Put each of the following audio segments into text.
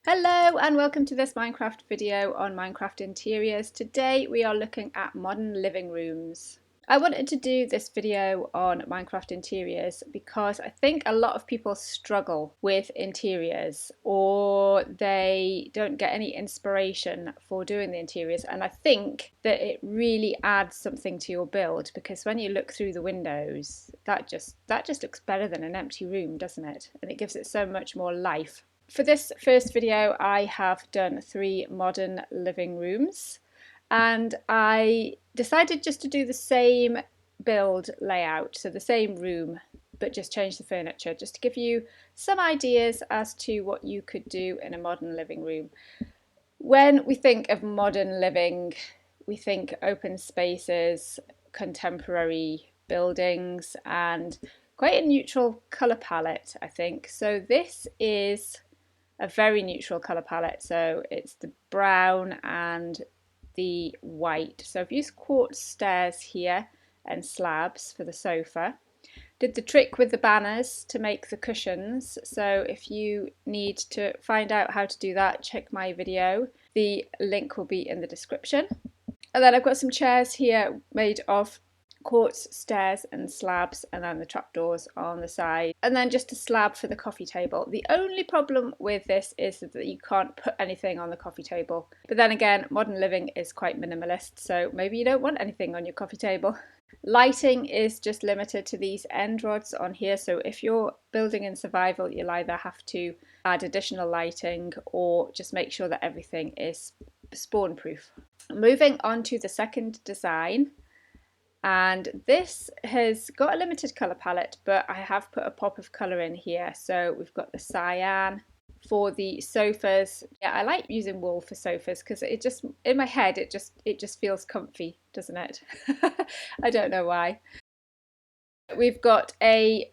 Hello and welcome to this Minecraft video on Minecraft interiors. Today we are looking at modern living rooms. I wanted to do this video on Minecraft interiors because I think a lot of people struggle with interiors or they don't get any inspiration for doing the interiors, and I think that it really adds something to your build because when you look through the windows that just looks better than an empty room, doesn't it? And it gives it so much more life. For this first video, I have done 3 modern living rooms, and I decided just to do the same build layout, so the same room, but just change the furniture, just to give you some ideas as to what you could do in a modern living room. When we think of modern living, we think open spaces, contemporary buildings, and quite a neutral colour palette, I think. So this is a very neutral colour palette, so it's the brown and the white. So I've used quartz stairs here and slabs for the sofa. Did the trick with the banners to make the cushions, so if you need to find out how to do that, check my video. The link will be in the description. And then I've got some chairs here made of quartz stairs and slabs, and then the trapdoors on the side, and then just a slab for the coffee table. The only problem with this is that you can't put anything on the coffee table, but then again, modern living is quite minimalist, so maybe you don't want anything on your coffee table. Lighting is just limited to these end rods on here, so if you're building in survival, you'll either have to add additional lighting or just make sure that everything is spawn proof. Moving on to the second design, and this has got a limited colour palette, but I have put a pop of colour in here. So we've got the cyan. For the sofas, yeah, I like using wool for sofas because it just, in my head, it just feels comfy, doesn't it? I don't know why. We've got a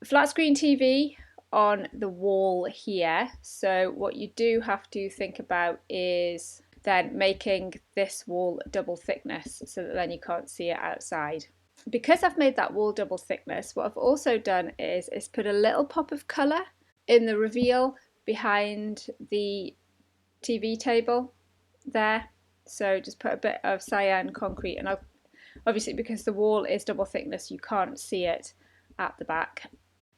flat screen TV on the wall here. So what you do have to think about is then making this wall double thickness so that then you can't see it outside. Because I've made that wall double thickness, what I've also done is put a little pop of colour in the reveal behind the TV table there. So just put a bit of cyan concrete, and obviously because the wall is double thickness you can't see it at the back.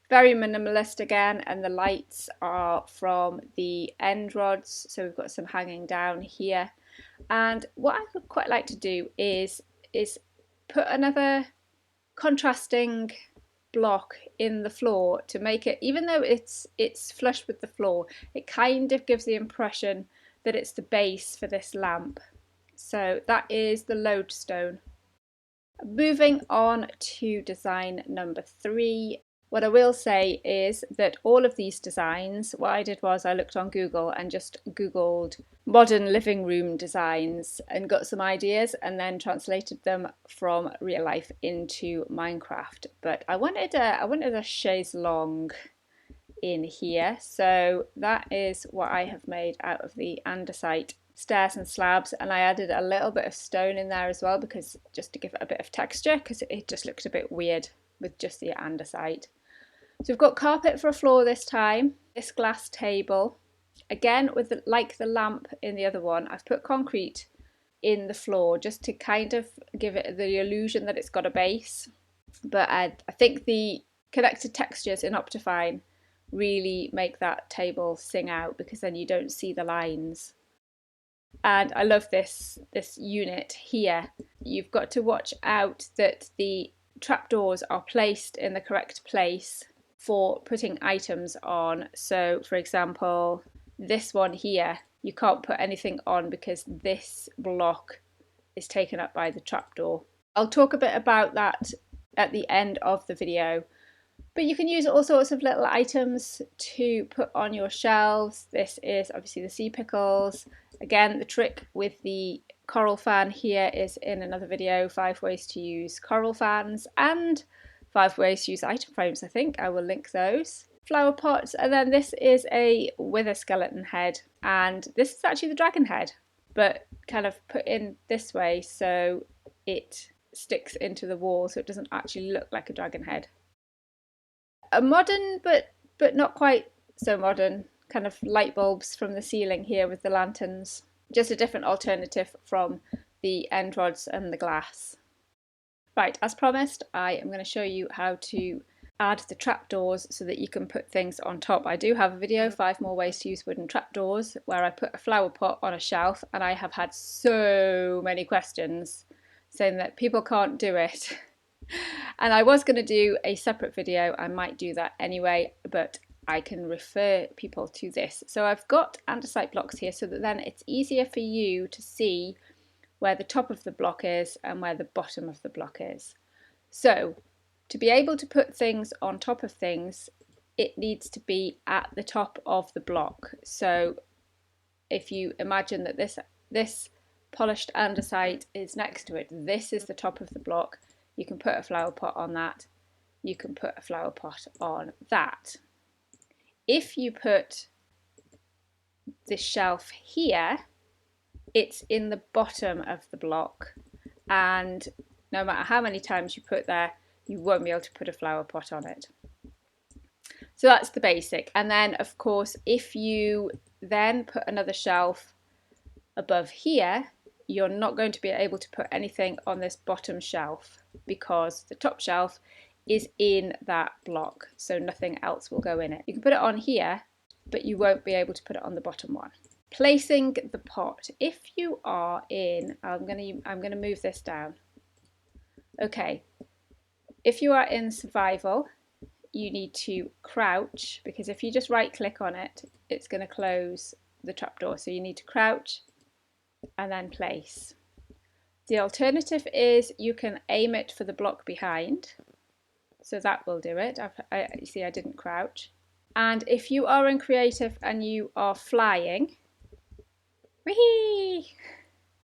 Very minimalist again, and the lights are from the end rods, so we've got some hanging down here. And what I would quite like to do is put another contrasting block in the floor to make it, even though it's flush with the floor, it kind of gives the impression that it's the base for this lamp. So that is the lodestone. Moving on to design number 3. What I will say is that all of these designs, what I did was I looked on Google and just Googled modern living room designs and got some ideas and then translated them from real life into Minecraft. But I wanted a chaise longue in here, so that is what I have made out of the andesite stairs and slabs, and I added a little bit of stone in there as well because just to give it a bit of texture, because it just looked a bit weird with just the andesite. So we've got carpet for a floor this time, this glass table. Again, with like the lamp in the other one, I've put concrete in the floor just to kind of give it the illusion that it's got a base. But I think the connected textures in Optifine really make that table sing out because then you don't see the lines. And I love this unit here. You've got to watch out that the trapdoors are placed in the correct place for putting items on. So for example, this one here, you can't put anything on because this block is taken up by the trapdoor. I'll talk a bit about that at the end of the video. But you can use all sorts of little items to put on your shelves. This is obviously the sea pickles. Again, the trick with the coral fan here is in another video, 5 ways to use coral fans and 5 ways to use item frames, I think. I will link those. Flower pots, and then this is a wither skeleton head, and this is actually the dragon head, but kind of put in this way so it sticks into the wall so it doesn't actually look like a dragon head. A modern but not quite so modern kind of light bulbs from the ceiling here with the lanterns. Just a different alternative from the end rods and the glass. Right, as promised, I am going to show you how to add the trapdoors so that you can put things on top. I do have a video, 5 more ways to use wooden trapdoors, where I put a flower pot on a shelf, and I have had so many questions saying that people can't do it. And I was going to do a separate video, I might do that anyway, but I can refer people to this. So I've got andesite blocks here so that then it's easier for you to see where the top of the block is and where the bottom of the block is. So to be able to put things on top of things, it needs to be at the top of the block. So if you imagine that this polished andesite is next to it, this is the top of the block, you can put a flower pot on that, you can put a flower pot on that. If you put this shelf here, it's in the bottom of the block, and no matter how many times you put there, you won't be able to put a flower pot on it. So that's the basic. And then of course, if you then put another shelf above here, you're not going to be able to put anything on this bottom shelf because the top shelf is in that block, so nothing else will go in it. You can put it on here, but you won't be able to put it on the bottom one. Placing the pot. If you are in, I'm going to move this down. Okay, if you are in survival, you need to crouch, because if you just right click on it, it's going to close the trapdoor. So you need to crouch and then place. The alternative is you can aim it for the block behind. So that will do it. You see, I didn't crouch. And if you are in creative and you are flying, whee!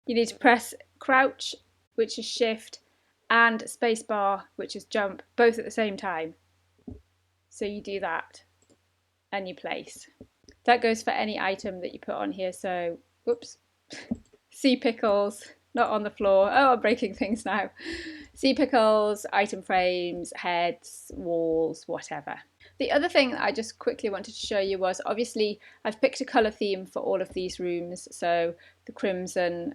You need to press crouch, which is shift, and spacebar, which is jump, both at the same time. So you do that and you place. That goes for any item that you put on here. So, whoops, sea pickles, not on the floor. Oh, I'm breaking things now. Sea pickles, item frames, heads, walls, whatever. The other thing that I just quickly wanted to show you was, obviously I've picked a colour theme for all of these rooms. So the crimson,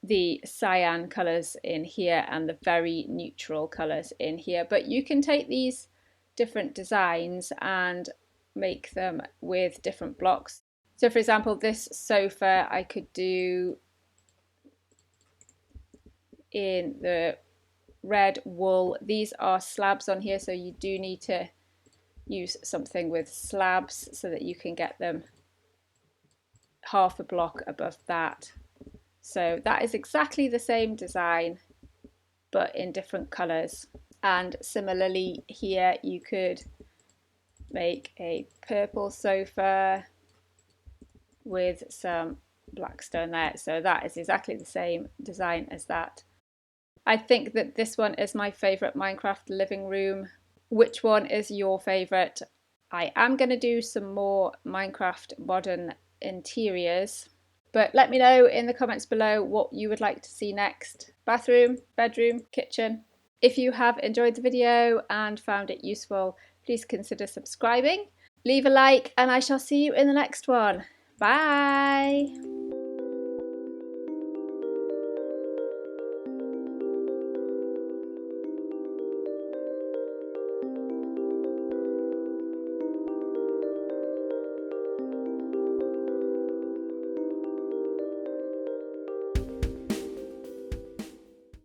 the cyan colours in here, and the very neutral colours in here. But you can take these different designs and make them with different blocks. So for example, this sofa I could do in the red wool. These are slabs on here, so you do need to use something with slabs so that you can get them half a block above that. So that is exactly the same design but in different colours. And similarly here you could make a purple sofa with some black stone there. So that is exactly the same design as that. I think that this one is my favourite Minecraft living room. Which one is your favourite? I am going to do some more Minecraft modern interiors, but let me know in the comments below what you would like to see next. Bathroom, bedroom, kitchen. If you have enjoyed the video and found it useful, please consider subscribing. Leave a like and I shall see you in the next one. Bye!